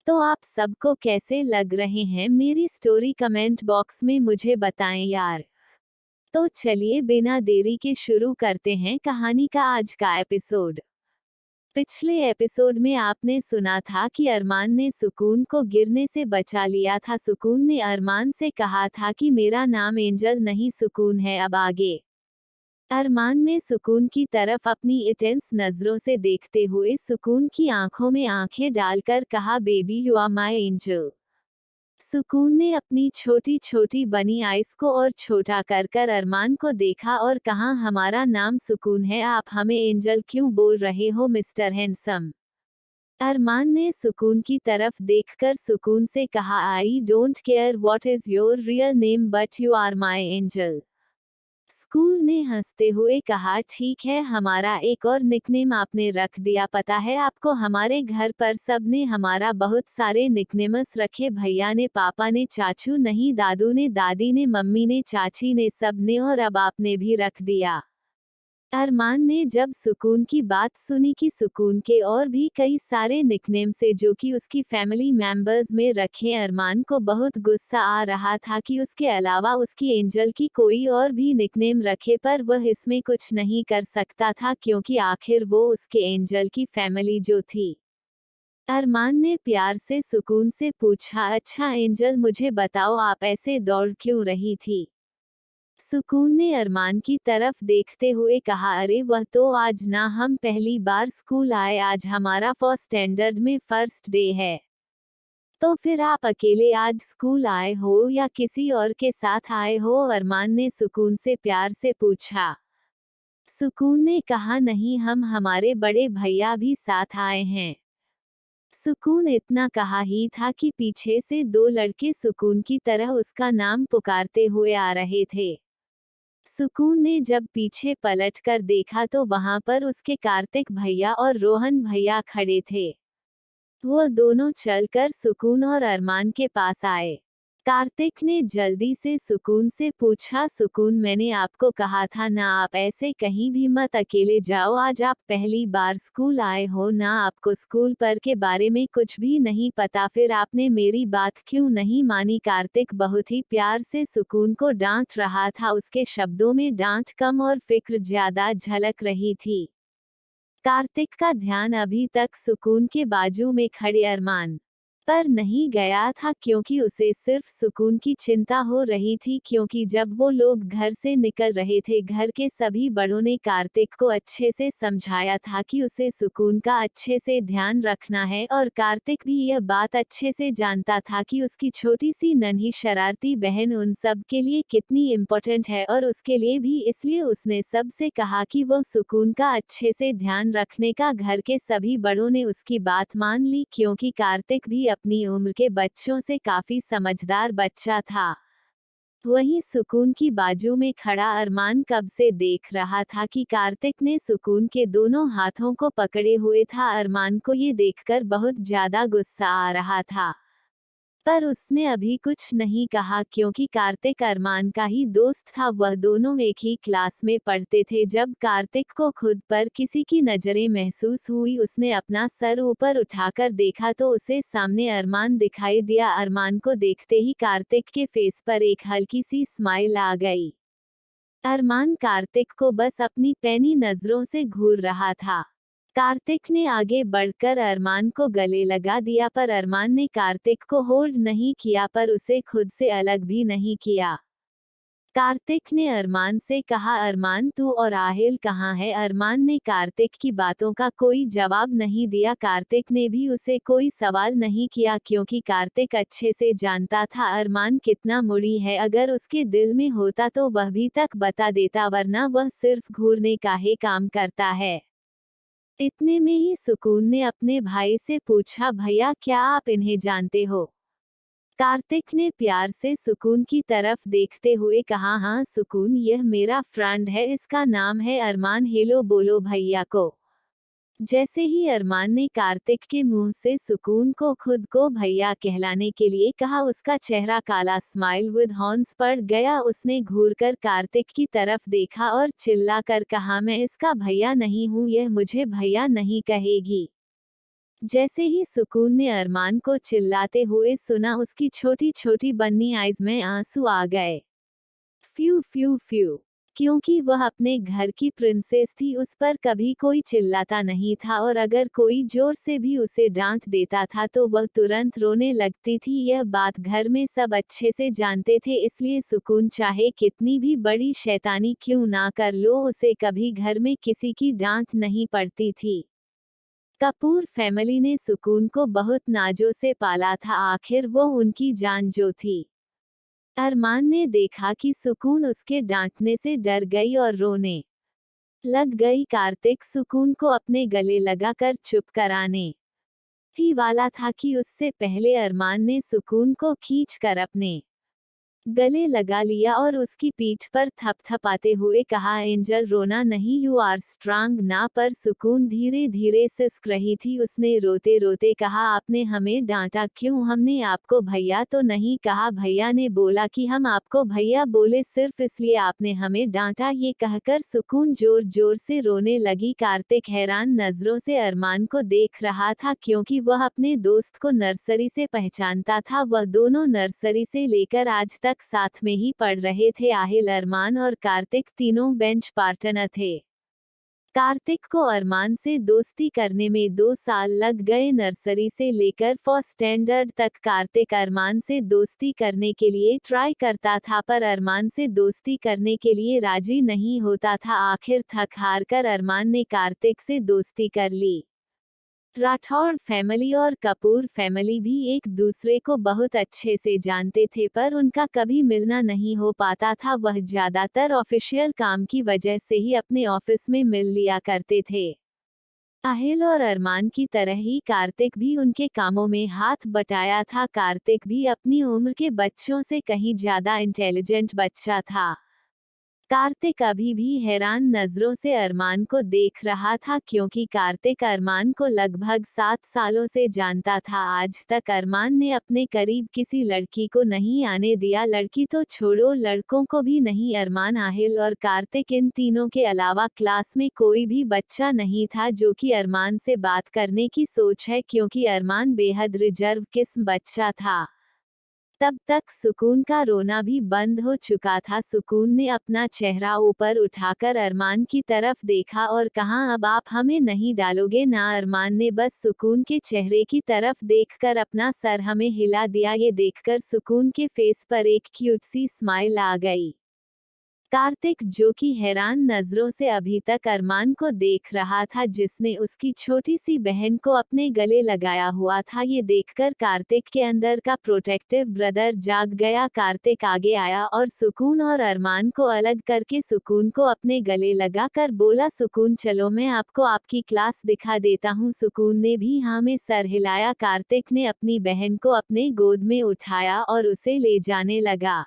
तो आप सबको कैसे लग रहे हैं मेरी स्टोरी कमेंट बॉक्स में मुझे बताएं यार। तो चलिए बिना देरी के शुरू करते हैं कहानी का आज का एपिसोड। पिछले एपिसोड में आपने सुना था कि अरमान ने सुकून को गिरने से बचा लिया था। सुकून ने अरमान से कहा था कि मेरा नाम एंजल नहीं सुकून है। अब आगे अरमान में सुकून की तरफ अपनी इंटेंस नजरों से देखते हुए सुकून की आंखों में आंखें डालकर कहा, baby you are my angel. Sukoon ने अपनी छोटी छोटी बनी आइस को और छोटा कर कर अरमान को देखा और कहा, हमारा नाम सुकून है, आप हमें एंजल क्यों बोल रहे हो मिस्टर हैंडसम। अरमान ने सुकून की तरफ देखकर सुकून से कहा, I don't care what is your real name but you are my angel. स्कूल ने हंसते हुए कहा, ठीक है, हमारा एक और निकनेम आपने रख दिया। पता है आपको, हमारे घर पर सब ने हमारा बहुत सारे निकनेम्स रखे। भैया ने, पापा ने, चाचू नहीं, दादू ने, दादी ने, मम्मी ने, चाची ने, सब ने, और अब आपने भी रख दिया। अरमान ने जब सुकून की बात सुनी कि सुकून के और भी कई सारे निकनेम से जो कि उसकी फैमिली मेंबर्स में रखे, अरमान को बहुत गुस्सा आ रहा था कि उसके अलावा उसकी एंजल की कोई और भी निकनेम रखे, पर वह इसमें कुछ नहीं कर सकता था क्योंकि आखिर वो उसके एंजल की फैमिली जो थी। अरमान ने प्यार से सुकून से पूछा, अच्छा एंजल, मुझे बताओ आप ऐसे दौड़ क्यों रही थी। सुकून ने अरमान की तरफ देखते हुए कहा, अरे वह तो आज ना हम पहली बार स्कूल आए, आज हमारा फर्स्ट स्टैंडर्ड में फर्स्ट डे है। तो फिर आप अकेले आज स्कूल आए हो या किसी और के साथ आए हो, अरमान ने सुकून से प्यार से पूछा। सुकून ने कहा, नहीं, हम हमारे बड़े भैया भी साथ आए हैं। सुकून इतना कहा ही था कि पीछे से दो लड़के सुकून की तरह उसका नाम पुकारते हुए आ रहे थे। सुकून ने जब पीछे पलटकर देखा तो वहां पर उसके कार्तिक भैया और रोहन भैया खड़े थे। वो दोनों चलकर सुकून और अरमान के पास आए। कार्तिक ने जल्दी से सुकून से पूछा, सुकून, मैंने आपको कहा था ना, आप ऐसे कहीं भी मत अकेले जाओ, आज आप पहली बार स्कूल आए हो ना, आपको स्कूल पर के बारे में कुछ भी नहीं पता, फिर आपने मेरी बात क्यों नहीं मानी। कार्तिक बहुत ही प्यार से सुकून को डांट रहा था, उसके शब्दों में डांट कम और फिक्र ज्यादा झलक रही थी। कार्तिक का ध्यान अभी तक सुकून के बाजू में खड़े अरमान पर नहीं गया था क्योंकि उसे सिर्फ सुकून की चिंता हो रही थी, क्योंकि जब वो लोग घर से निकल रहे थे घर के सभी बड़ों ने कार्तिक को अच्छे से समझाया था कि उसे सुकून का अच्छे से ध्यान रखना है, और कार्तिक भी यह बात अच्छे से जानता था कि उसकी छोटी सी नन्ही शरारती बहन उन सब के लिए कितनी इम्पोर्टेंट है, और उसके लिए भी, इसलिए उसने सबसे कहा कि वो सुकून का अच्छे से ध्यान रखने का। घर के सभी बड़ों ने उसकी बात मान ली क्योंकि कार्तिक भी अपनी उम्र के बच्चों से काफी समझदार बच्चा था। वहीं सुकून की बाजू में खड़ा अरमान कब से देख रहा था कि कार्तिक ने सुकून के दोनों हाथों को पकड़े हुए था। अरमान को ये देखकर बहुत ज्यादा गुस्सा आ रहा था, पर उसने अभी कुछ नहीं कहा क्योंकि कार्तिक अरमान का ही दोस्त था। वह दोनों एक ही क्लास में पढ़ते थे। जब कार्तिक को खुद पर किसी की नजरें महसूस हुई, उसने अपना सर ऊपर उठाकर देखा तो उसे सामने अरमान दिखाई दिया। अरमान को देखते ही कार्तिक के फेस पर एक हल्की सी स्माइल आ गई। अरमान कार्तिक को बस अपनी पैनी नजरों से घूर रहा था। कार्तिक ने आगे बढ़कर अरमान को गले लगा दिया, पर अरमान ने कार्तिक को होल्ड नहीं किया, पर उसे खुद से अलग भी नहीं किया। कार्तिक ने अरमान से कहा, अरमान, तू और आहिल कहाँ है। अरमान ने कार्तिक की बातों का कोई जवाब नहीं दिया। कार्तिक ने भी उसे कोई सवाल नहीं किया क्योंकि कार्तिक अच्छे से जानता था अरमान कितना मुड़ी है। अगर उसके दिल में होता तो वह भी तक बता देता, वरना वह सिर्फ घूरने का ही काम करता है। इतने में ही सुकून ने अपने भाई से पूछा, भैया क्या आप इन्हें जानते हो। कार्तिक ने प्यार से सुकून की तरफ देखते हुए कहा, हाँ सुकून, यह मेरा फ्रेंड है, इसका नाम है अरमान, हेलो बोलो भैया को। जैसे ही अरमान ने कार्तिक के मुंह से सुकून को खुद को भैया कहलाने के लिए कहा, उसका चेहरा काला स्माइल विद हॉर्न्स पड़ गया। उसने घूरकर कार्तिक की तरफ देखा और चिल्लाकर कहा, मैं इसका भैया नहीं हूँ, यह मुझे भैया नहीं कहेगी। जैसे ही सुकून ने अरमान को चिल्लाते हुए सुना, उसकी छोटी छोटी बन्नी आइज में आंसू आ गए। Few few few. क्योंकि वह अपने घर की प्रिंसेस थी, उस पर कभी कोई चिल्लाता नहीं था, और अगर कोई जोर से भी उसे डांट देता था तो वह तुरंत रोने लगती थी। यह बात घर में सब अच्छे से जानते थे, इसलिए सुकून चाहे कितनी भी बड़ी शैतानी क्यों ना कर लो, उसे कभी घर में किसी की डांट नहीं पड़ती थी। कपूर फैमिली ने सुकून को बहुत नाजों से पाला था, आखिर वो उनकी जान जो थी। अरमान ने देखा कि सुकून उसके डांटने से डर गई और रोने लग गई। कार्तिक सुकून को अपने गले लगाकर चुप कराने ही वाला था कि उससे पहले अरमान ने सुकून को खींचकर अपने गले लगा लिया और उसकी पीठ पर थपथपाते हुए कहा, एंजल रोना नहीं, यू आर स्ट्रांग ना। पर सुकून धीरे धीरे सिसक रही थी। उसने रोते रोते कहा, आपने हमें डांटा क्यों? हमने आपको भैया तो नहीं कहा। भैया ने बोला कि हम आपको भैया बोले, सिर्फ इसलिए आपने हमें डांटा। ये कहकर सुकून जोर जोर से रोने लगी। कार्तिक हैरान नजरों से अरमान को देख रहा था, क्योंकि वह अपने दोस्त को नर्सरी से पहचानता था। वह दोनों नर्सरी से लेकर आज तक साथ में ही पढ़ रहे थे। आहिल, अरमान और कार्तिक तीनों बेंच पार्टनर थे। कार्तिक को अरमान से दोस्ती करने में 2 साल लग गए। नर्सरी से लेकर फर्स्ट स्टैंडर्ड तक कार्तिक अरमान से दोस्ती करने के लिए ट्राई करता था, पर अरमान से दोस्ती करने के लिए राजी नहीं होता था। आखिर थक हार कर अरमान ने कार्तिक से दोस्ती कर ली। राठौड़ फैमिली और कपूर फैमिली भी एक दूसरे को बहुत अच्छे से जानते थे, पर उनका कभी मिलना नहीं हो पाता था। वह ज्यादातर ऑफिशियल काम की वजह से ही अपने ऑफिस में मिल लिया करते थे। आहिल और अरमान की तरह ही कार्तिक भी उनके कामों में हाथ बटाया था। कार्तिक भी अपनी उम्र के बच्चों से कहीं ज्यादा इंटेलिजेंट बच्चा था। कार्तिक अभी भी हैरान नजरों से अरमान को देख रहा था, क्योंकि कार्तिक अरमान को लगभग 7 सालों से जानता था। आज तक अरमान ने अपने करीब किसी लड़की को नहीं आने दिया, लड़की तो छोड़ो, लड़कों को भी नहीं। अरमान, आहिल और कार्तिक, इन तीनों के अलावा क्लास में कोई भी बच्चा नहीं था जो कि अरमान से बात करने की सोच है, क्योंकि अरमान बेहद रिजर्व किस्म बच्चा था। तब तक सुकून का रोना भी बंद हो चुका था। सुकून ने अपना चेहरा ऊपर उठाकर अरमान की तरफ देखा और कहा, अब आप हमें नहीं डालोगे ना? अरमान ने बस सुकून के चेहरे की तरफ देखकर अपना सर हमें हिला दिया। ये देखकर सुकून के फेस पर एक क्यूट सी स्माइल आ गई। कार्तिक, जो कि हैरान नजरों से अभी तक अरमान को देख रहा था, जिसने उसकी छोटी सी बहन को अपने गले लगाया हुआ था, ये देखकर कार्तिक के अंदर का प्रोटेक्टिव ब्रदर जाग गया। कार्तिक आगे आया और सुकून और अरमान को अलग करके सुकून को अपने गले लगाकर बोला, सुकून चलो मैं आपको आपकी क्लास दिखा देता हूँ। सुकून ने भी हाँ में सर हिलाया। कार्तिक ने अपनी बहन को अपने गोद में उठाया और उसे ले जाने लगा।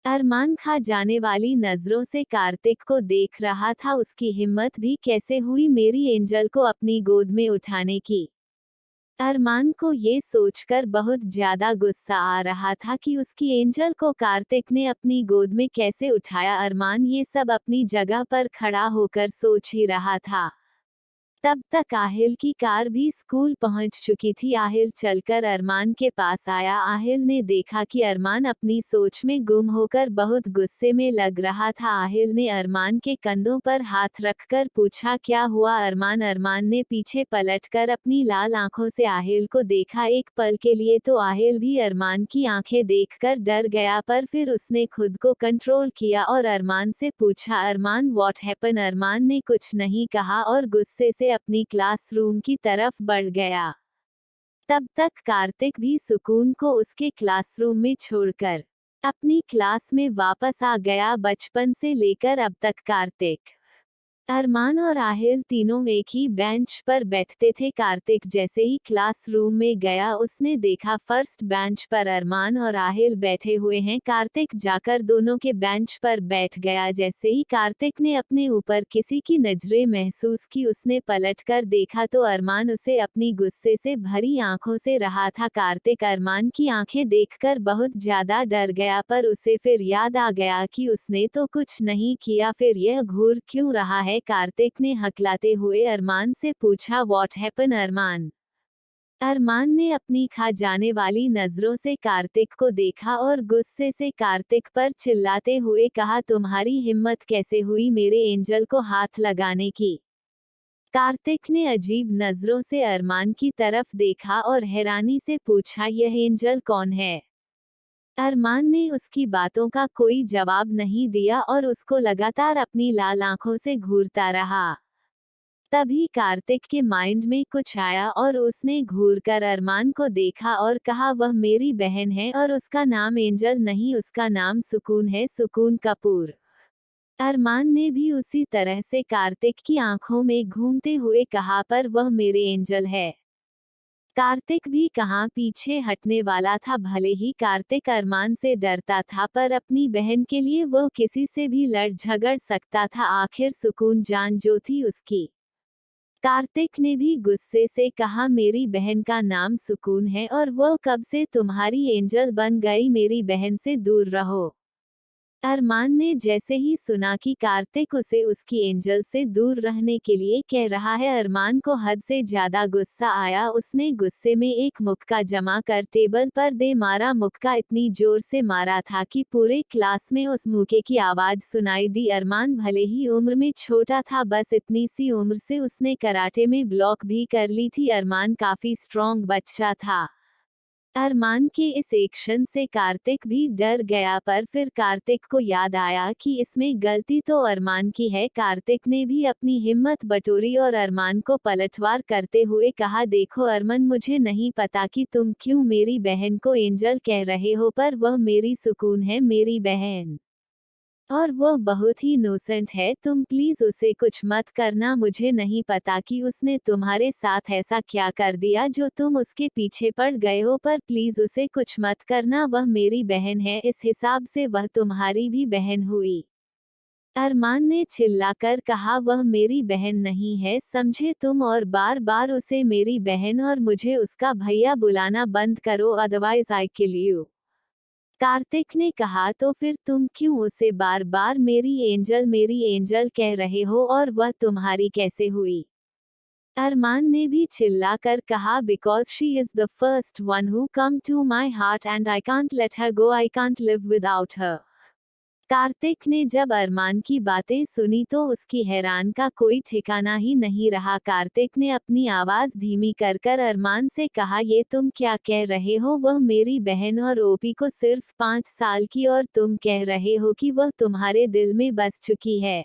अरमान खा जाने वाली नजरों से कार्तिक को देख रहा था। उसकी हिम्मत भी कैसे हुई मेरी एंजल को अपनी गोद में उठाने की। अरमान को ये सोचकर बहुत ज्यादा गुस्सा आ रहा था कि उसकी एंजल को कार्तिक ने अपनी गोद में कैसे उठाया। अरमान ये सब अपनी जगह पर खड़ा होकर सोच ही रहा था। तब तक आहिल की कार भी स्कूल पहुंच चुकी थी। आहिल चलकर अरमान के पास आया। आहिल ने देखा कि अरमान अपनी सोच में गुम होकर बहुत गुस्से में लग रहा था। आहिल ने अरमान के कंधों पर हाथ रखकर पूछा, क्या हुआ अरमान ने पीछे पलटकर अपनी लाल आंखों से आहिल को देखा। एक पल के लिए तो आहिल भी अरमान की आंखें देखकर डर गया, पर फिर उसने खुद को कंट्रोल किया और अरमान से पूछा, अरमान व्हाट हैपन? अरमान ने कुछ नहीं कहा और गुस्से से अपनी क्लासरूम की तरफ बढ़ गया। तब तक कार्तिक भी सुकून को उसके क्लासरूम में छोड़कर अपनी क्लास में वापस आ गया। बचपन से लेकर अब तक कार्तिक, अरमान और आहिल तीनों एक ही बेंच पर बैठते थे। कार्तिक जैसे ही क्लासरूम में गया, उसने देखा फर्स्ट बेंच पर अरमान और आहिल बैठे हुए हैं। कार्तिक जाकर दोनों के बेंच पर बैठ गया। जैसे ही कार्तिक ने अपने ऊपर किसी की नजरें महसूस की, उसने पलटकर देखा तो अरमान उसे अपनी गुस्से से भरी आंखों से रहा था। कार्तिक अरमान की आंखें देखकर बहुत ज्यादा डर गया, पर उसे फिर याद आ गया कि उसने तो कुछ नहीं किया, फिर यह घूर क्यों रहा है? कार्तिक ने हकलाते हुए अरमान से पूछा, व्हाट हैपन अरमान? अरमान ने अपनी खा जाने वाली नजरों से कार्तिक को देखा और गुस्से से कार्तिक पर चिल्लाते हुए कहा, तुम्हारी हिम्मत कैसे हुई मेरे एंजल को हाथ लगाने की। कार्तिक ने अजीब नजरों से अरमान की तरफ देखा और हैरानी से पूछा, यह एंजल कौन है। अरमान ने उसकी बातों का कोई जवाब नहीं दिया और उसको लगातार अपनी लाल आंखों से घूरता रहा। तभी कार्तिक के माइंड में कुछ आया और उसने घूरकर अरमान को देखा और कहा, वह मेरी बहन है और उसका नाम एंजल नहीं, उसका नाम सुकून है, सुकून कपूर। अरमान ने भी उसी तरह से कार्तिक की आंखों में घूमते हुए कहा, पर वह मेरे एंजल है। कार्तिक भी कहाँ पीछे हटने वाला था। भले ही कार्तिक अरमान से डरता था, पर अपनी बहन के लिए वह किसी से भी लड़ झगड़ सकता था। आखिर सुकून जान जो थी उसकी। कार्तिक ने भी गुस्से से कहा, मेरी बहन का नाम सुकून है और वह कब से तुम्हारी एंजल बन गई, मेरी बहन से दूर रहो। अरमान ने जैसे ही सुना कि कार्तिक उसे उसकी एंजल से दूर रहने के लिए कह रहा है, अरमान को हद से ज्यादा गुस्सा आया। उसने गुस्से में एक मुक्का जमा कर टेबल पर दे मारा। मुक्का इतनी जोर से मारा था कि पूरे क्लास में उस मुक्के की आवाज सुनाई दी। अरमान भले ही उम्र में छोटा था, बस इतनी सी उम्र से उसने कराटे में ब्लॉक भी कर ली थी। अरमान काफी स्ट्रॉन्ग बच्चा था। अरमान के इस एक्शन से कार्तिक भी डर गया, पर फिर कार्तिक को याद आया कि इसमें गलती तो अरमान की है। कार्तिक ने भी अपनी हिम्मत बटोरी और अरमान को पलटवार करते हुए कहा, देखो अरमान, मुझे नहीं पता कि तुम क्यों मेरी बहन को एंजल कह रहे हो, पर वह मेरी सुकून है, मेरी बहन। और वह बहुत ही इनोसेंट है। तुम प्लीज उसे कुछ मत करना। मुझे नहीं पता कि उसने तुम्हारे साथ ऐसा क्या कर दिया जो तुम उसके पीछे पड़ गए हो, पर प्लीज उसे कुछ मत करना। वह मेरी बहन है, इस हिसाब से वह तुम्हारी भी बहन हुई। अरमान ने चिल्लाकर कहा, वह मेरी बहन नहीं है, समझे तुम, और बार बार उसे मेरी बहन और मुझे उसका भैया बुलाना बंद करो, otherwise I kill you. Kartik ने कहा, तो फिर तुम क्यों उसे बार बार मेरी एंजल कह रहे हो, और वह तुम्हारी कैसे हुई। अरमान ने भी चिल्लाकर कहा, because she is the first one who come to my heart and I can't let her go, I can't live without her. Kartik ने जब अरमान की बातें सुनी तो उसकी हैरान का कोई ठिकाना ही नहीं रहा। कार्तिक ने अपनी आवाज धीमी कर अरमान से कहा, ये तुम क्या कह रहे हो, वह मेरी बहन और ओपी को सिर्फ 5 साल की, और तुम कह रहे हो कि वह तुम्हारे दिल में बस चुकी है।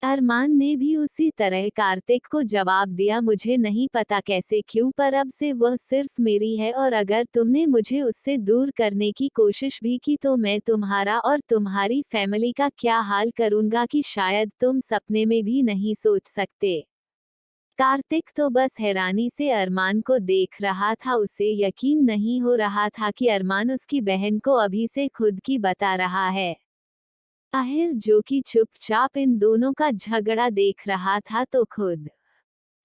अरमान ने भी उसी तरह कार्तिक को जवाब दिया, मुझे नहीं पता कैसे क्यों, पर अब से वह सिर्फ मेरी है, और अगर तुमने मुझे उससे दूर करने की कोशिश भी की तो मैं तुम्हारा और तुम्हारी फैमिली का क्या हाल करूंगा कि शायद तुम सपने में भी नहीं सोच सकते। कार्तिक तो बस हैरानी से अरमान को देख रहा था। उसे यकीन नहीं हो रहा था कि अरमान उसकी बहन को अभी से खुद की बता रहा है। ताहिर, जो कि चुपचाप इन दोनों का झगड़ा देख रहा था, तो खुद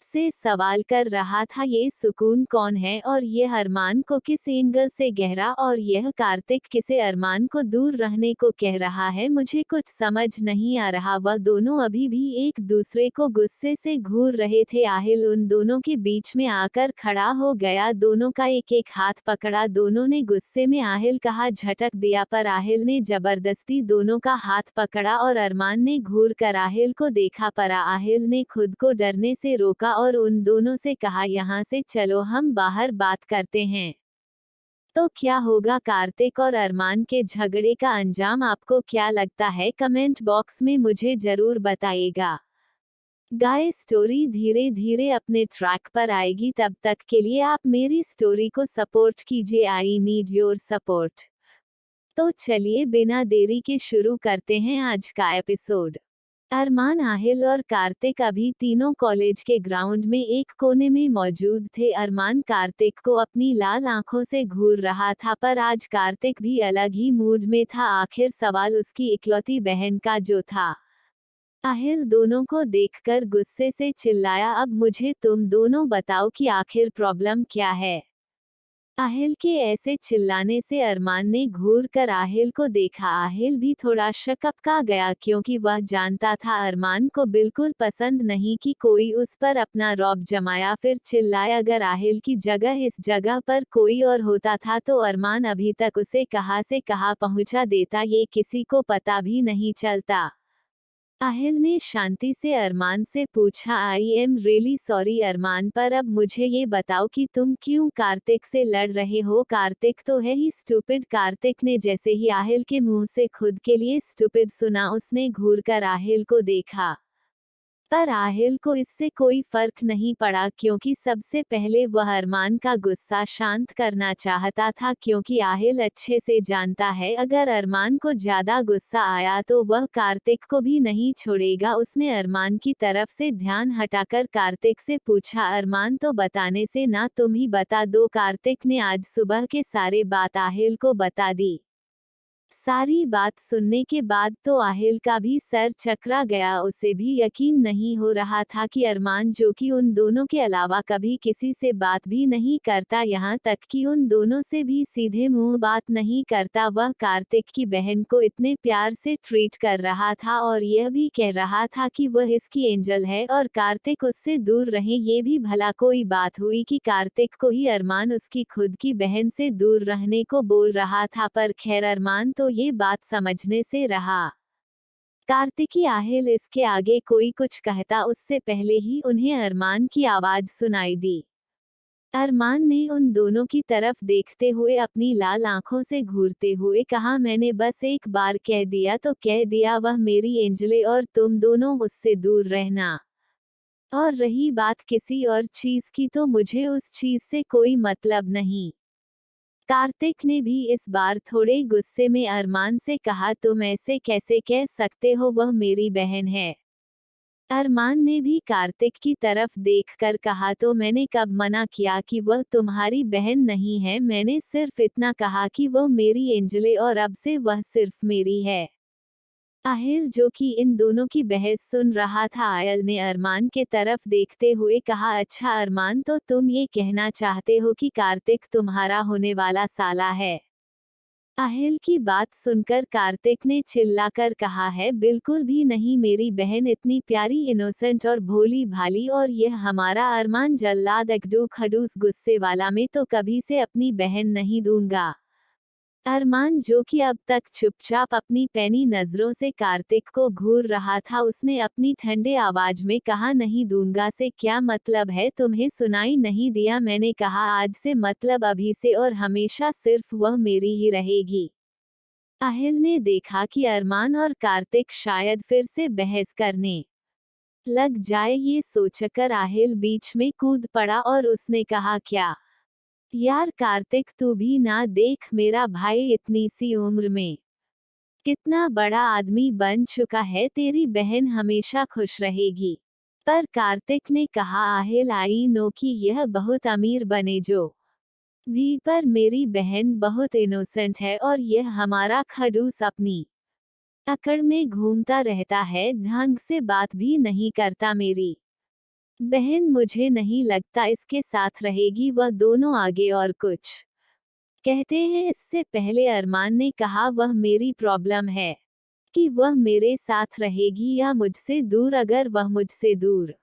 से सवाल कर रहा था, ये सुकून कौन है और यह अरमान को किस एंगल से गहरा, और यह कार्तिक किसे अरमान को दूर रहने को कह रहा है, मुझे कुछ समझ नहीं आ रहा। वह दोनों अभी भी एक दूसरे को गुस्से से घूर रहे थे। आहिल उन दोनों के बीच में आकर खड़ा हो गया, दोनों का एक एक हाथ पकड़ा। दोनों ने गुस्से में आहिल कहा झटक दिया, पर आहिल ने जबरदस्ती दोनों का हाथ पकड़ा और अरमान ने घूर कर आहिल को देखा, पर आहिल ने खुद को डरने से रोका और उन दोनों से कहा, यहाँ से चलो, हम बाहर बात करते हैं। तो क्या होगा कार्तिक और अरमान के झगड़े का अंजाम, आपको क्या लगता है, कमेंट बॉक्स में मुझे जरूर बताइएगा। गाइस, स्टोरी धीरे धीरे अपने ट्रैक पर आएगी, तब तक के लिए आप मेरी स्टोरी को सपोर्ट कीजिए। I need your support. तो चलिए बिना देरी के शुरू करते हैं आज का एपिसोड। अरमान, आहिल और कार्तिक अभी तीनों कॉलेज के ग्राउंड में एक कोने में मौजूद थे। अरमान कार्तिक को अपनी लाल आंखों से घूर रहा था, पर आज कार्तिक भी अलग ही मूड में था। आखिर सवाल उसकी इकलौती बहन का जो था। आहिल दोनों को देखकर गुस्से से चिल्लाया, अब मुझे तुम दोनों बताओ कि आखिर प्रॉब्लम क्या है। आहिल के ऐसे चिल्लाने से अरमान ने घूर कर आहिल को देखा। आहिल भी थोड़ा शकपका गया क्योंकि वह जानता था अरमान को बिल्कुल पसंद नहीं कि कोई उस पर अपना रौब जमाया फिर चिल्लाए। अगर आहिल की जगह इस जगह पर कोई और होता था तो अरमान अभी तक उसे कहाँ से कहाँ पहुंचा देता ये किसी को पता भी नहीं चलता। आहिल ने शांति से अरमान से पूछा, आई एम रियली सॉरी अरमान, पर अब मुझे ये बताओ कि तुम क्यों कार्तिक से लड़ रहे हो। कार्तिक तो है ही स्टूपिड। कार्तिक ने जैसे ही आहिल के मुंह से खुद के लिए स्टूपिड सुना उसने घूरकर आहिल को देखा। पर आहिल को इससे कोई फर्क नहीं पड़ा क्योंकि सबसे पहले वह अरमान का गुस्सा शांत करना चाहता था क्योंकि आहिल अच्छे से जानता है अगर अरमान को ज्यादा गुस्सा आया तो वह कार्तिक को भी नहीं छोड़ेगा। उसने अरमान की तरफ से ध्यान हटाकर कार्तिक से पूछा, अरमान तो बताने से ना तुम ही बता दो। कार्तिक ने आज सुबह के सारे बात आहिल को बता दी। सारी बात सुनने के बाद तो आहिल का भी सर चकरा गया। उसे भी यकीन नहीं हो रहा था कि अरमान, जो कि उन दोनों के अलावा कभी किसी से बात भी नहीं करता, यहाँ तक कि उन दोनों से भी सीधे मुंह बात नहीं करता, वह कार्तिक की बहन को इतने प्यार से ट्रीट कर रहा था और यह भी कह रहा था कि वह इसकी एंजल है और कार्तिक उससे दूर रहे। ये भी भला कोई बात हुई कि कार्तिक को ही अरमान उसकी खुद की बहन से दूर रहने को बोल रहा था। पर खैर अरमान तो ये बात समझने से रहा। कार्तिकी आहिल इसके आगे कोई कुछ कहता उससे पहले ही उन्हें अरमान की आवाज सुनाई दी। अरमान ने उन दोनों की तरफ देखते हुए अपनी लाल आंखों से घूरते हुए कहा, मैंने बस एक बार कह दिया तो कह दिया, वह मेरी एंजले और तुम दोनों उससे दूर रहना। और रही बात किसी और चीज की तो मुझे उस चीज से कोई मतलब नहीं। कार्तिक ने भी इस बार थोड़े गुस्से में अरमान से कहा, तुम ऐसे कैसे कह सकते हो, वह मेरी बहन है। अरमान ने भी कार्तिक की तरफ देखकर कहा, तो मैंने कब मना किया कि वह तुम्हारी बहन नहीं है। मैंने सिर्फ इतना कहा कि वह मेरी एंजले और अब से वह सिर्फ मेरी है। आहिल, जो कि इन दोनों की बहस सुन रहा था, आयल ने अरमान के तरफ देखते हुए कहा, अच्छा अरमान, तो तुम ये कहना चाहते हो कि कार्तिक तुम्हारा होने वाला साला है। आहिल की बात सुनकर कार्तिक ने चिल्लाकर कहा है, बिल्कुल भी नहीं, मेरी बहन इतनी प्यारी, इनोसेंट और भोली भाली, और यह हमारा अरमान जल्लाद अकड़ू खड़ूस गुस्से वाला, मैं तो कभी से अपनी बहन नहीं दूंगा। अरमान, जो कि अब तक चुपचाप अपनी पैनी नजरों से कार्तिक को घूर रहा था, उसने अपनी ठंडे आवाज में कहा, नहीं दूंगा से क्या मतलब है, तुम्हें सुनाई नहीं दिया? मैंने कहा आज से मतलब अभी से और हमेशा सिर्फ वह मेरी ही रहेगी। आहिल ने देखा कि अरमान और कार्तिक शायद फिर से बहस करने लग जाए। ये सोचकर आहिल बीच में कूद पड़ा और उसने कहा, क्या यार कार्तिक, तू भी ना देख, मेरा भाई इतनी सी उम्र में कितना बड़ा आदमी बन चुका है, तेरी बहन हमेशा खुश रहेगी। पर कार्तिक ने कहा, आहिल, आई नो कि यह बहुत अमीर बने जो भी, पर मेरी बहन बहुत इनोसेंट है और यह हमारा खड़ूस अपनी अकड़ में घूमता रहता है, ढंग से बात भी नहीं करता। मेरी बहन मुझे नहीं लगता इसके साथ रहेगी। वह दोनों आगे और कुछ कहते हैं इससे पहले अरमान ने कहा, वह मेरी प्रॉब्लम है कि वह मेरे साथ रहेगी या मुझसे दूर। अगर वह मुझसे दूर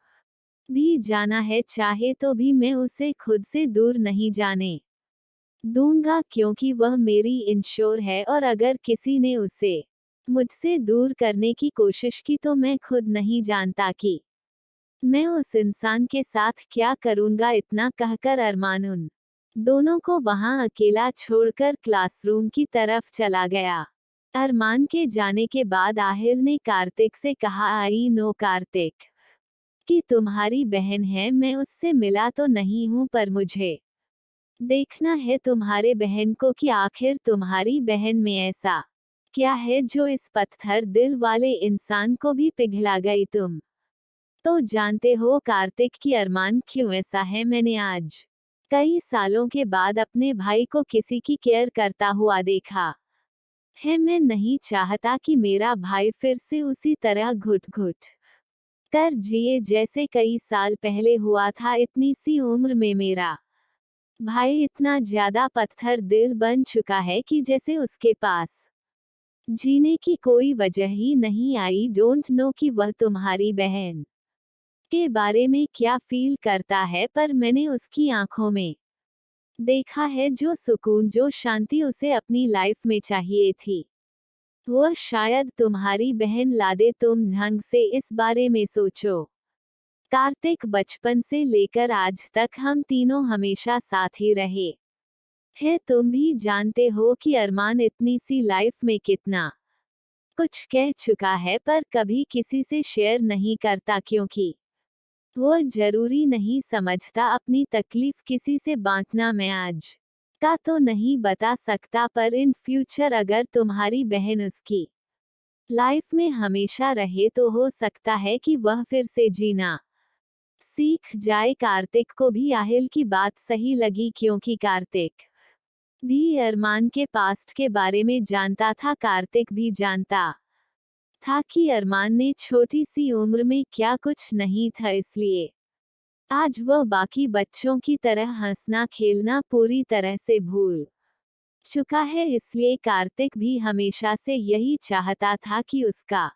भी जाना है चाहे तो भी मैं उसे खुद से दूर नहीं जाने दूंगा क्योंकि वह मेरी इंश्योर है, और अगर किसी ने उसे मुझसे दूर करने की कोशिश की तो मैं खुद नहीं जानता कि मैं उस इंसान के साथ क्या करूंगा। इतना कहकर अरमान उन दोनों को वहां अकेला छोड़कर क्लासरूम की तरफ चला गया। अरमान के जाने के बाद आहिल ने कार्तिक से कहा, आई नो कार्तिक कि तुम्हारी बहन है, मैं उससे मिला तो नहीं हूं, पर मुझे देखना है तुम्हारे बहन को कि आखिर तुम्हारी बहन में ऐसा क्या है जो इस पत्थर दिल वाले इंसान को भी पिघला गई। तुम तो जानते हो कार्तिक की अरमान क्यों ऐसा है। मैंने आज कई सालों के बाद अपने भाई को किसी की केयर करता हुआ देखा है। मैं नहीं चाहता कि मेरा भाई फिर से उसी तरह घुट घुट कर जिए जैसे कई साल पहले हुआ था। इतनी सी उम्र में मेरा भाई इतना ज्यादा पत्थर दिल बन चुका है कि जैसे उसके पास जीने की कोई वजह ही नहीं। आई डोंट नो कि वह तुम्हारी बहन के बारे में क्या फील करता है, पर मैंने उसकी आंखों में देखा है जो सुकून, जो शांति उसे अपनी लाइफ में चाहिए थी। वह शायद तुम्हारी बहन ला दे। तुम ढंग से इस बारे में सोचो। कार्तिक, बचपन से लेकर आज तक हम तीनों हमेशा साथ ही रहे हैं। तुम भी जानते हो कि अरमान इतनी सी लाइफ में कितना कुछ कह चुका है, पर कभी किसी से शेयर नहीं करता क्योंकि वो जरूरी नहीं समझता अपनी तकलीफ किसी से बांटना। मैं आज का तो नहीं बता सकता, पर इन फ्यूचर अगर तुम्हारी बहन उसकी लाइफ में हमेशा रहे तो हो सकता है कि वह फिर से जीना सीख जाए। कार्तिक को भी आहिल की बात सही लगी क्योंकि कार्तिक भी अरमान के पास्ट के बारे में जानता था। कार्तिक भी जानता था कि अरमान ने छोटी सी उम्र में क्या कुछ नहीं था, इसलिए आज वह बाकी बच्चों की तरह हंसना खेलना पूरी तरह से भूल चुका है। इसलिए कार्तिक भी हमेशा से यही चाहता था कि उसका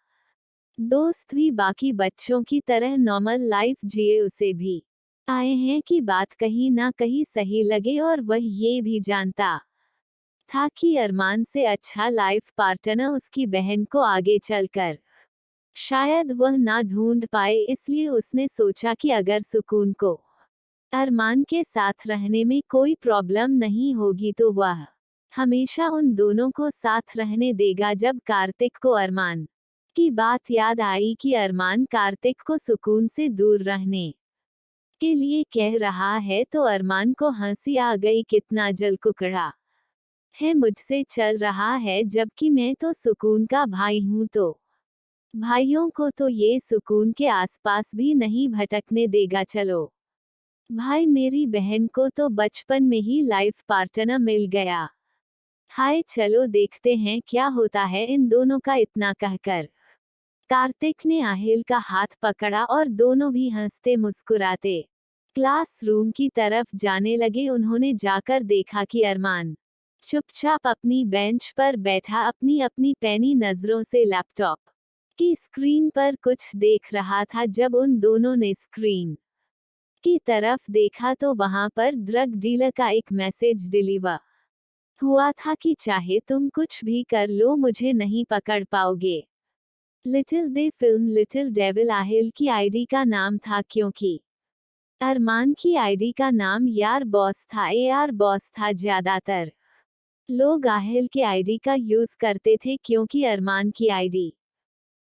दोस्त भी बाकी बच्चों की तरह नॉर्मल लाइफ जिए। उसे भी आए हैं कि बात कहीं ना कहीं सही लगे, और वह ये भी जानता था कि अरमान से अच्छा लाइफ पार्टनर उसकी बहन को आगे चलकर शायद वह ना ढूंढ पाए। इसलिए उसने सोचा कि अगर सुकून को अरमान के साथ रहने में कोई प्रॉब्लम नहीं होगी तो वह हमेशा उन दोनों को साथ रहने देगा। जब कार्तिक को अरमान की बात याद आई कि अरमान कार्तिक को सुकून से दूर रहने के लिए कह रहा है, तो अरमान को हंसी आ गई। कितना जल कुकड़ा है मुझसे चल रहा है, जबकि मैं तो सुकून का भाई हूं। तो भाइयों को तो ये सुकून के आसपास भी नहीं भटकने देगा। चलो भाई, मेरी बहन को तो बचपन में ही लाइफ पार्टनर मिल गया। हाय, चलो देखते हैं क्या होता है इन दोनों का। इतना कहकर कार्तिक ने आहिल का हाथ पकड़ा और दोनों भी हंसते मुस्कुराते क्लासरूम की तरफ जाने लगे। उन्होंने जाकर देखा कि अरमान चुपचाप अपनी बेंच पर बैठा अपनी अपनी पैनी नजरों से लैपटॉप की स्क्रीन पर कुछ देख रहा था। जब उन दोनों ने स्क्रीन की तरफ देखा तो वहां पर ड्रग डीलर का एक मैसेज डिलीवर हुआ था कि चाहे तुम कुछ भी कर लो, मुझे नहीं पकड़ पाओगे। लिटिल दे फिल्म लिटिल डेविल आहिल की आईडी का नाम था, क्योंकि अरमान की आईडी का नाम यार बॉस था। यार बॉस था। ज्यादातर लोग आहिल के आईडी का यूज करते थे क्योंकि अरमान की आईडी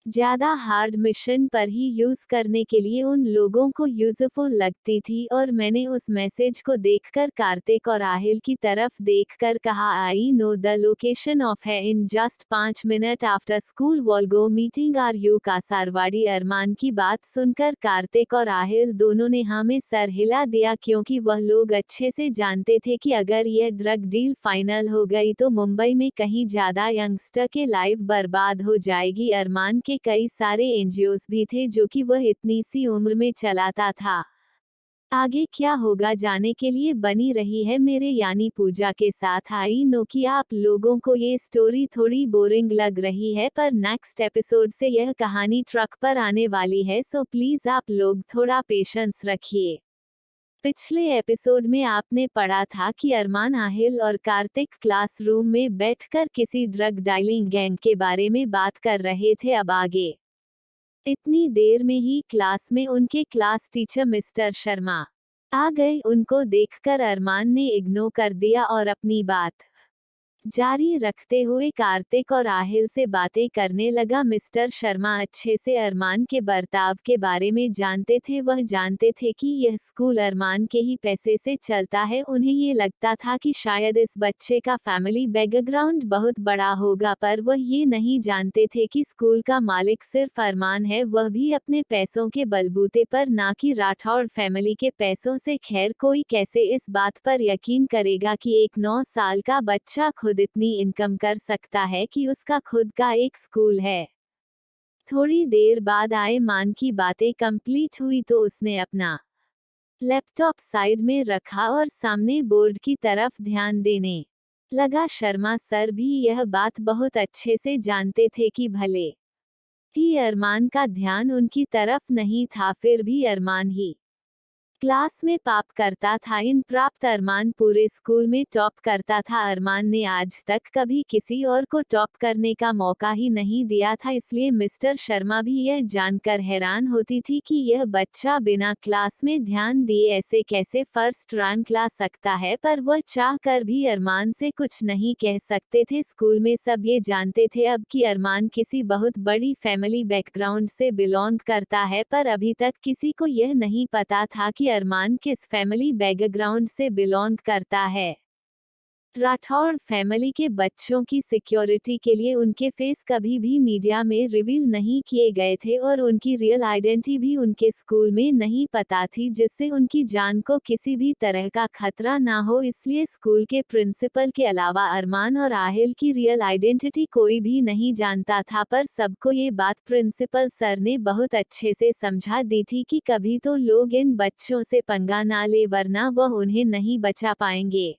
ज्यादा हार्ड मिशन पर ही यूज करने के लिए उन लोगों को यूजफुल लगती थी। और मैंने उस मैसेज को देखकर कार्तिक और आहिल की तरफ देखकर कहा, I know the location of है in just 5 minute after school wall go meeting are you Kasarwadi. Arman की बात सुनकर कार्तिक और आहिल दोनों ने हाँ में सर हिला दिया, क्योंकि वह लोग अच्छे से जानते थे कि अगर यह ड्रग डील फाइनल हो गई तो मुंबई में कहीं ज्यादा यंगस्टर के लाइफ बर्बाद हो जाएगी। अरमान के कई सारे एनजीओज भी थे जो कि वह इतनी सी उम्र में चलाता था। आगे क्या होगा जाने के लिए बनी रही है मेरे यानी पूजा के साथ। आई नो कि आप लोगों को ये स्टोरी थोड़ी बोरिंग लग रही है, पर नेक्स्ट एपिसोड से यह कहानी ट्रक पर आने वाली है, सो प्लीज आप लोग थोड़ा पेशेंस रखिए। पिछले एपिसोड में आपने पढ़ा था कि अरमान, आहिल और कार्तिक क्लासरूम में बैठकर किसी ड्रग डाइलिंग गैंग के बारे में बात कर रहे थे। अब आगे इतनी देर में ही क्लास में उनके क्लास टीचर मिस्टर शर्मा आ गए। उनको देखकर अरमान ने इग्नोर कर दिया और अपनी बात जारी रखते हुए कार्तिक और आहिल से बातें करने लगा। मिस्टर शर्मा अच्छे से अरमान के बर्ताव के बारे में जानते थे। वह जानते थे कि यह स्कूल अरमान के ही पैसे से चलता है। उन्हें ये लगता था कि शायद इस बच्चे का फैमिली बैकग्राउंड बहुत बड़ा होगा, पर वह ये नहीं जानते थे कि स्कूल का मालिक सिर्फ अरमान है, वह भी अपने पैसों के बलबूते पर, ना कि राठौड़ फैमिली के पैसों से। खैर, कोई कैसे इस बात पर यकीन करेगा कि एक 9 साल का बच्चा खुद इतनी इनकम कर सकता है कि उसका खुद का एक स्कूल है। थोड़ी देर बाद आए मान की बातें कंप्लीट हुई तो उसने अपना लैपटॉप साइड में रखा और सामने बोर्ड की तरफ ध्यान देने लगा। शर्मा सर भी यह बात बहुत अच्छे से जानते थे कि भले ही अरमान का ध्यान उनकी तरफ नहीं था, फिर भी अरमान ही क्लास में पाप करता था। इन प्राप्त अरमान पूरे स्कूल में टॉप करता था। अरमान ने आज तक कभी किसी और को टॉप करने का मौका ही नहीं दिया था, इसलिए मिस्टर शर्मा भी यह जानकर हैरान होती थी कि यह बच्चा बिना क्लास में ध्यान दिए ऐसे कैसे फर्स्ट रैंक ला सकता है, पर वह चाह कर भी अरमान से कुछ नहीं कह सकते थे। स्कूल में सब ये जानते थे अब कि अरमान किसी बहुत बड़ी फैमिली बैकग्राउंड से बिलोंग करता है, पर अभी तक किसी को यह नहीं पता था कि अरमान किस फैमिली बैकग्राउंड से बिलोंग करता है। राठौड़ फैमिली के बच्चों की सिक्योरिटी के लिए उनके फेस कभी भी मीडिया में रिवील नहीं किए गए थे और उनकी रियल आइडेंटिटी भी उनके स्कूल में नहीं पता थी, जिससे उनकी जान को किसी भी तरह का खतरा ना हो। इसलिए स्कूल के प्रिंसिपल के अलावा अरमान और आहिल की रियल आइडेंटिटी कोई भी नहीं जानता था, पर सबको ये बात प्रिंसिपल सर ने बहुत अच्छे से समझा दी थी कि कभी तो लोग इन बच्चों से पंगा ना ले, वरना वह उन्हें नहीं बचा पाएंगे।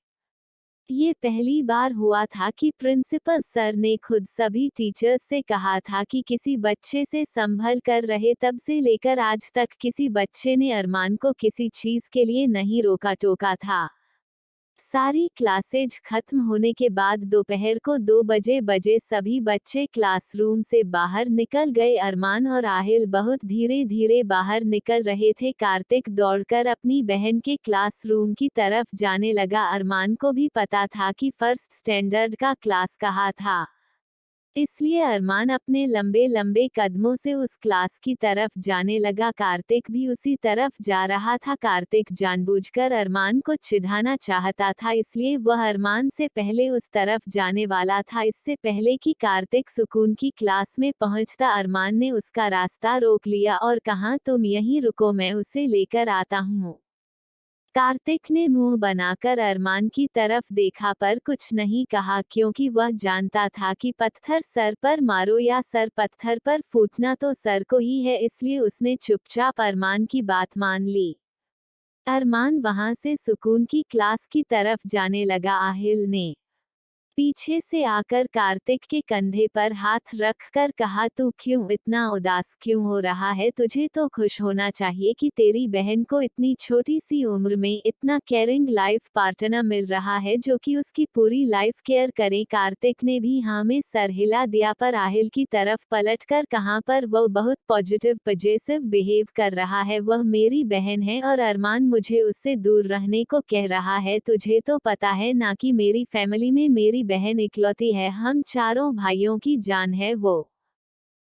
ये पहली बार हुआ था कि प्रिंसिपल सर ने खुद सभी टीचर्स से कहा था कि किसी बच्चे से संभल कर रहे। तब से लेकर आज तक किसी बच्चे ने अरमान को किसी चीज के लिए नहीं रोका टोका था। सारी क्लासेज खत्म होने के बाद दोपहर को 2 बजे सभी बच्चे क्लासरूम से बाहर निकल गए। अरमान और आहिल बहुत धीरे धीरे बाहर निकल रहे थे। कार्तिक दौड़कर अपनी बहन के क्लासरूम की तरफ जाने लगा। अरमान को भी पता था कि फर्स्ट स्टैंडर्ड का क्लास कहाँ था, इसलिए अरमान अपने लंबे लंबे कदमों से उस क्लास की तरफ जाने लगा। कार्तिक भी उसी तरफ जा रहा था। कार्तिक जानबूझकर अरमान को चिढ़ाना चाहता था, इसलिए वह अरमान से पहले उस तरफ जाने वाला था। इससे पहले कि कार्तिक सुकून की क्लास में पहुंचता, अरमान ने उसका रास्ता रोक लिया और कहा, तुम यहीं रुको, मैं उसे लेकर आता हूँ। कार्तिक ने मुंह बनाकर अरमान की तरफ देखा पर कुछ नहीं कहा, क्योंकि वह जानता था कि पत्थर सर पर मारो या सर पत्थर पर फूटना तो सर को ही है, इसलिए उसने चुपचाप अरमान की बात मान ली। अरमान वहां से सुकून की क्लास की तरफ जाने लगा। आहिल ने पीछे से आकर कार्तिक के कंधे पर हाथ रखकर कहा, तू क्यों इतना उदास क्यों हो रहा है? तुझे तो खुश होना चाहिए कि तेरी बहन को इतनी छोटी सी उम्र में इतना केयरिंग लाइफ पार्टनर मिल रहा है जो कि उसकी पूरी लाइफ केयर करे। कार्तिक ने भी हाँ में सर हिला दिया, पर आहिल की तरफ पलटकर कहा, पर वह बहुत पॉजिटिव बिहेव कर रहा है। वह मेरी बहन है और अरमान मुझे उससे दूर रहने को कह रहा है। तुझे तो पता है ना कि मेरी फैमिली में मेरी बहन इकलौती है, हम चारों भाइयों की जान है वो।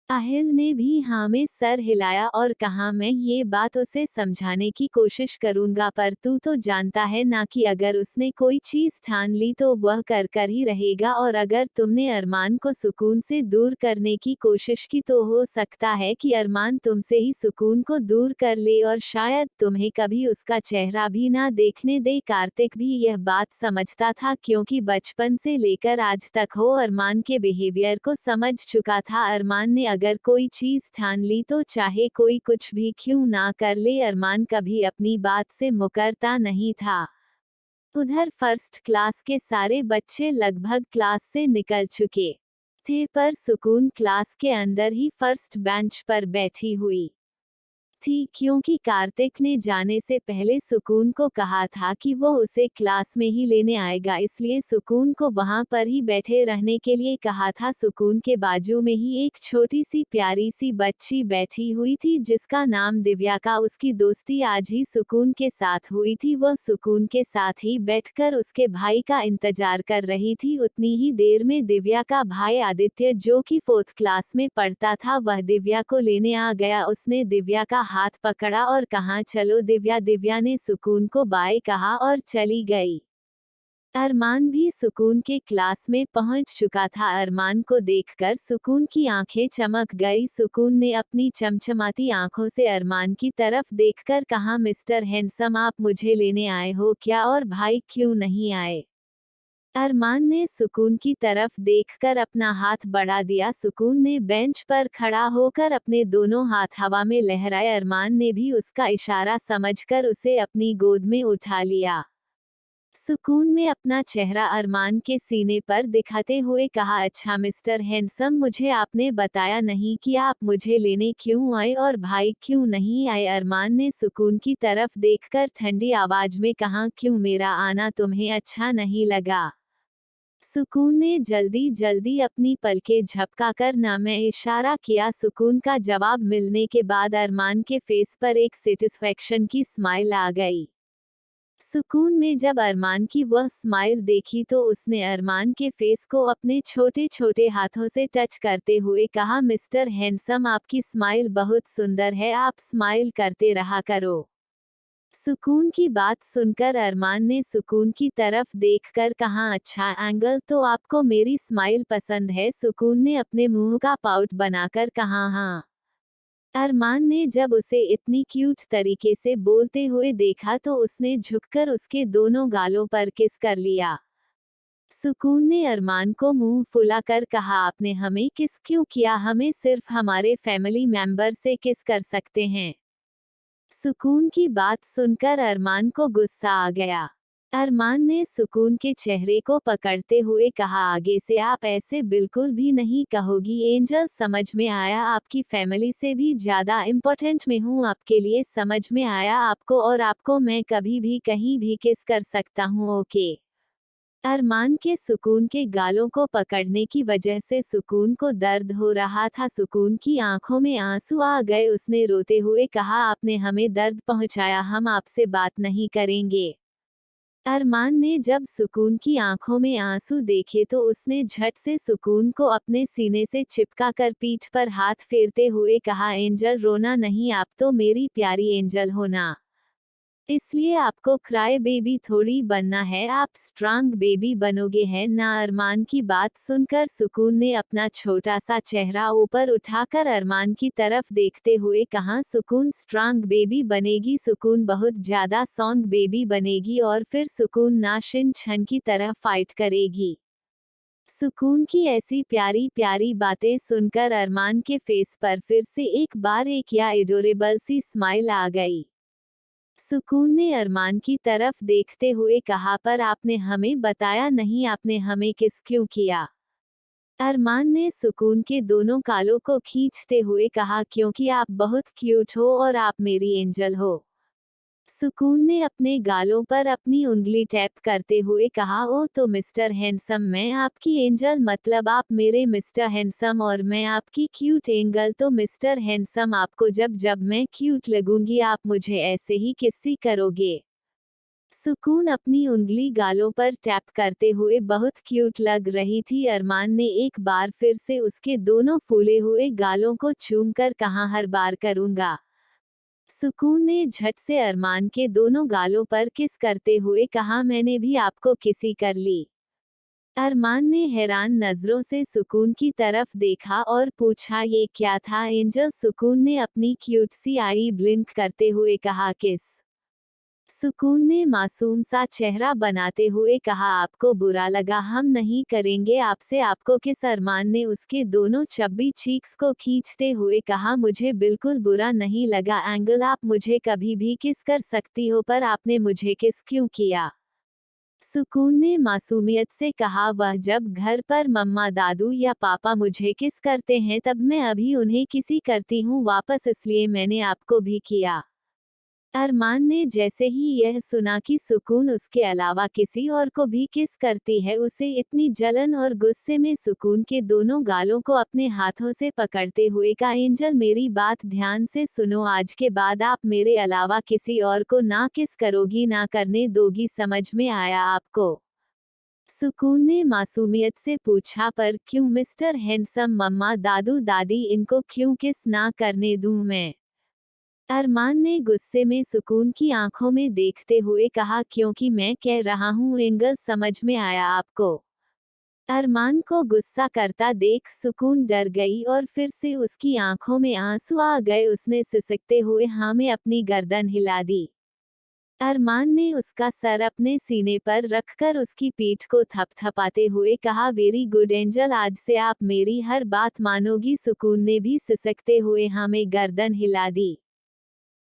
आहिल ने भी हाँ में सर हिलाया और कहा, मैं ये बात उसे समझाने की कोशिश करूंगा, पर तू तो जानता है ना कि अगर उसने कोई चीज ठान ली तो वह कर ही रहेगा, और अगर तुमने अरमान को सुकून से दूर करने की कोशिश की तो हो सकता है कि अरमान तुमसे ही सुकून को दूर कर ले और शायद तुम्हें कभी उसका चेहरा भी ना देखने दे। कार्तिक भी यह बात समझता था, क्योंकि बचपन से लेकर आज तक वो अरमान के बिहेवियर को समझ चुका था। अरमान ने अगर कोई चीज ठान ली तो चाहे कोई कुछ भी क्यों ना कर ले, अरमान कभी अपनी बात से मुकरता नहीं था। उधर फर्स्ट क्लास के सारे बच्चे लगभग क्लास से निकल चुके थे, पर सुकून क्लास के अंदर ही फर्स्ट बेंच पर बैठी हुई थी, क्योंकि कार्तिक ने जाने से पहले सुकून को कहा था कि वो उसे क्लास में ही लेने आएगा, इसलिए सुकून को वहां पर ही बैठे रहने के लिए कहा था। सुकून के बाजू में ही एक छोटी सी प्यारी सी बच्ची बैठी हुई थी जिसका नाम दिव्या का। उसकी दोस्ती आज ही सुकून के साथ हुई थी। वह सुकून के साथ ही बैठकर उसके भाई का इंतजार कर रही थी। उतनी ही देर में दिव्या का भाई आदित्य, जो कि 4th क्लास में पढ़ता था, वह दिव्या को लेने आ गया। उसने दिव्या का हाथ पकड़ा और कहा, चलो दिव्या। दिव्या ने सुकून को बाय कहा और चली गई। अरमान भी सुकून के क्लास में पहुंच चुका था। अरमान को देखकर सुकून की आंखें चमक गई। सुकून ने अपनी चमचमाती आंखों से अरमान की तरफ देखकर कहा, मिस्टर हैंडसम, आप मुझे लेने आए हो क्या, और भाई क्यों नहीं आए? अरमान ने सुकून की तरफ देखकर अपना हाथ बढ़ा दिया। सुकून ने बेंच पर खड़ा होकर अपने दोनों हाथ हवा में लहराए। अरमान ने भी उसका इशारा समझकर उसे अपनी गोद में उठा लिया। सुकून में अपना चेहरा अरमान के सीने पर दिखाते हुए कहा, अच्छा मिस्टर हैंडसम, मुझे आपने बताया नहीं कि आप मुझे लेने क्यों आए और भाई क्यों नहीं आए। अरमान ने सुकून की तरफ देखकर ठंडी आवाज में कहा, क्यों, मेरा आना तुम्हें अच्छा नहीं लगा? सुकून ने जल्दी जल्दी अपनी पलकें झपकाकर ना में इशारा किया। सुकून का जवाब मिलने के बाद अरमान के फेस पर एक सेटिस्फैक्शन की स्माइल आ गई। सुकून में जब अरमान की वह स्माइल देखी तो उसने अरमान के फेस को अपने छोटे छोटे हाथों से टच करते हुए कहा, मिस्टर हैंडसम, आपकी स्माइल बहुत सुंदर है, आप स्माइल करते रहा करो। सुकून की बात सुनकर अरमान ने सुकून की तरफ देखकर कहा, अच्छा एंगल तो आपको मेरी स्माइल पसंद है। सुकून ने अपने मुंह का पाउट बनाकर कहा, हाँ। अरमान ने जब उसे इतनी क्यूट तरीके से बोलते हुए देखा तो उसने झुककर उसके दोनों गालों पर किस कर लिया। सुकून ने अरमान को मुंह फुलाकर कहा, आपने हमें किस क्यों किया? हमें सिर्फ हमारे फैमिली मेंबर से किस कर सकते हैं। सुकून की बात सुनकर अरमान को गुस्सा आ गया। अरमान ने सुकून के चेहरे को पकड़ते हुए कहा, आगे से आप ऐसे बिल्कुल भी नहीं कहोगी एंजल, समझ में आया? आपकी फैमिली से भी ज्यादा इम्पोर्टेंट मैं हूँ आपके लिए, समझ में आया आपको? और आपको मैं कभी भी कहीं भी किस कर सकता हूँ, ओके? अरमान के सुकून के गालों को पकड़ने की वजह से सुकून को दर्द हो रहा था। सुकून की आंखों में आंसू आ गए। उसने रोते हुए कहा, आपने हमें दर्द पहुंचाया, हम आपसे बात नहीं करेंगे। अरमान ने जब सुकून की आंखों में आंसू देखे तो उसने झट से सुकून को अपने सीने से चिपका कर पीठ पर हाथ फेरते हुए कहा, एंजल रोना नहीं, आप तो मेरी प्यारी एंजल हो ना, इसलिए आपको क्राई बेबी थोड़ी बनना है, आप स्ट्रांग बेबी बनोगे है ना। अरमान की बात सुनकर सुकून ने अपना छोटा सा चेहरा ऊपर उठाकर अरमान की तरफ देखते हुए कहा, सुकून स्ट्रांग बेबी बनेगी, सुकून बहुत ज्यादा सॉन्ग बेबी बनेगी और फिर सुकून नाशिन छन की तरह फाइट करेगी। सुकून की ऐसी प्यारी प्यारी बातें सुनकर अरमान के फेस पर फिर से एक बार एक या एडोरेबल सी स्माइल आ गई। सुकून ने अरमान की तरफ देखते हुए कहा, पर आपने हमें बताया नहीं, आपने हमें किस क्यों किया? अरमान ने सुकून के दोनों गालों को खींचते हुए कहा, क्योंकि आप बहुत क्यूट हो और आप मेरी एंजल हो। सुकून ने अपने गालों पर अपनी उंगली टैप करते हुए कहा, ओ तो मिस्टर हैंडसम, मैं आपकी एंजल मतलब आप मेरे मिस्टर हैंडसम और मैं आपकी क्यूट एंगल, तो मिस्टर हैंडसम आपको जब जब मैं क्यूट लगूंगी आप मुझे ऐसे ही किस्सी करोगे। सुकून अपनी उंगली गालों पर टैप करते हुए बहुत क्यूट लग रही थी। अरमान ने एक बार फिर से उसके दोनों फूले हुए गालों को चूमकर कहा, हर बार करूंगा। सुकून ने झट से अरमान के दोनों गालों पर किस करते हुए कहा, मैंने भी आपको किसी कर ली। अरमान ने हैरान नजरों से सुकून की तरफ देखा और पूछा, ये क्या था एंजल? सुकून ने अपनी क्यूट सी आई ब्लिंक करते हुए कहा, किस। सुकून ने मासूम सा चेहरा बनाते हुए कहा, आपको बुरा लगा, हम नहीं करेंगे आपसे आपको किस। अरमान ने उसके दोनों चब्बी चीक्स को खींचते हुए कहा, मुझे बिल्कुल बुरा नहीं लगा एंगल, आप मुझे कभी भी किस कर सकती हो, पर आपने मुझे किस क्यों किया? सुकून ने मासूमियत से कहा, वह जब घर पर मम्मा दादू या पापा मुझे किस करते हैं तब मैं अभी उन्हें किसी करती हूँ वापस, इसलिए मैंने आपको भी किया। अरमान ने जैसे ही यह सुना कि सुकून उसके अलावा किसी और को भी किस करती है, उसे इतनी जलन और गुस्से में सुकून के दोनों गालों को अपने हाथों से पकड़ते हुए कहा, एंजल मेरी बात ध्यान से सुनो, आज के बाद आप मेरे अलावा किसी और को ना किस करोगी, ना करने दोगी, समझ में आया आपको? सुकून ने मासूमियत से पूछा, पर क्यों मिस्टर हैंडसम, मम्मा दादू दादी इनको क्यों किस ना करने दूं मैं? अरमान ने गुस्से में सुकून की आंखों में देखते हुए कहा, क्योंकि मैं कह रहा हूँ एंगल, समझ में आया आपको? अरमान को गुस्सा करता देख सुकून डर गई और फिर से उसकी आंखों में आंसू आ गए। उसने सिसकते हुए हाँ में अपनी गर्दन हिला दी। अरमान ने उसका सर अपने सीने पर रखकर उसकी पीठ को थपथपाते हुए कहा, वेरी गुड एंजल, आज से आप मेरी हर बात मानोगी। सुकून ने भी सिसकते हुए हमें गर्दन हिला दी।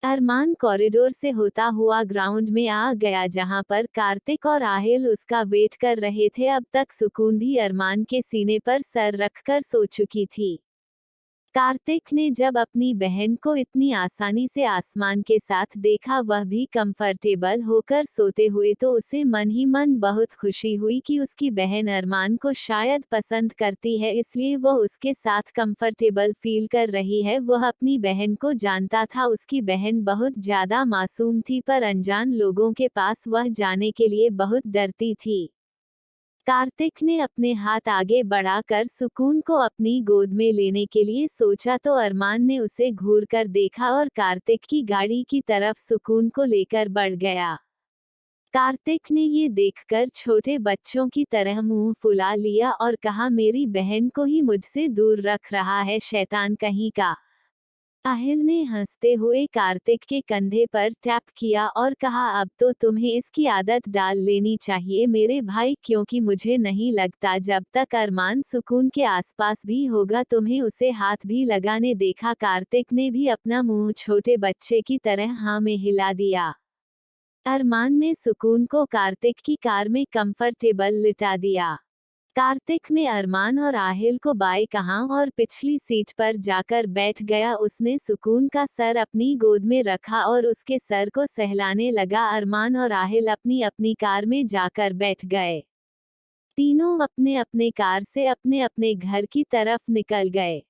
अरमान कॉरिडोर से होता हुआ ग्राउंड में आ गया, जहां पर कार्तिक और आहिल उसका वेट कर रहे थे। अब तक सुकून भी अरमान के सीने पर सर रखकर सो चुकी थी। कार्तिक ने जब अपनी बहन को इतनी आसानी से आसमान के साथ देखा, वह भी कंफर्टेबल होकर सोते हुए, तो उसे मन ही मन बहुत खुशी हुई कि उसकी बहन अरमान को शायद पसंद करती है, इसलिए वह उसके साथ कंफर्टेबल फील कर रही है। वह अपनी बहन को जानता था, उसकी बहन बहुत ज्यादा मासूम थी, पर अनजान लोगों के पास वह जाने के लिए बहुत डरती थी। कार्तिक ने अपने हाथ आगे बढ़ाकर सुकून को अपनी गोद में लेने के लिए सोचा, तो अरमान ने उसे घूरकर देखा और कार्तिक की गाड़ी की तरफ सुकून को लेकर बढ़ गया। कार्तिक ने ये देखकर छोटे बच्चों की तरह मुंह फुला लिया और कहा, मेरी बहन को ही मुझसे दूर रख रहा है, शैतान कहीं का। आहिल ने हंसते हुए कार्तिक के कंधे पर टैप किया और कहा, अब तो तुम्हें इसकी आदत डाल लेनी चाहिए मेरे भाई, क्योंकि मुझे नहीं लगता जब तक अरमान सुकून के आसपास भी होगा तुम्हें उसे हाथ भी लगाने देखा। कार्तिक ने भी अपना मुंह छोटे बच्चे की तरह हाँ में हिला दिया। अरमान में सुकून को कार्तिक की कार में कंफर्टेबल लिटा दिया। कार्तिक में अरमान और आहिल को बाएं कहा और पिछली सीट पर जाकर बैठ गया। उसने सुकून का सर अपनी गोद में रखा और उसके सर को सहलाने लगा। अरमान और आहिल अपनी अपनी कार में जाकर बैठ गए। तीनों अपने अपने कार से अपने अपने घर की तरफ निकल गए।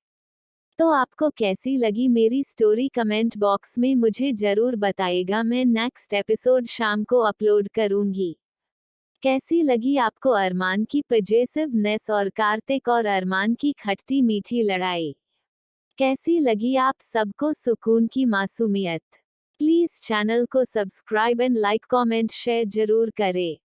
तो आपको कैसी लगी मेरी स्टोरी, कमेंट बॉक्स में मुझे जरूर बताइएगा। मैं नेक्स्ट एपिसोड शाम को अपलोड करूंगी। कैसी लगी आपको अरमान की पजेसिवनेस और कार्तिक और अरमान की खट्टी मीठी लड़ाई? कैसी लगी आप सबको सुकून की मासूमियत? प्लीज चैनल को subscribe and like comment share जरूर करें।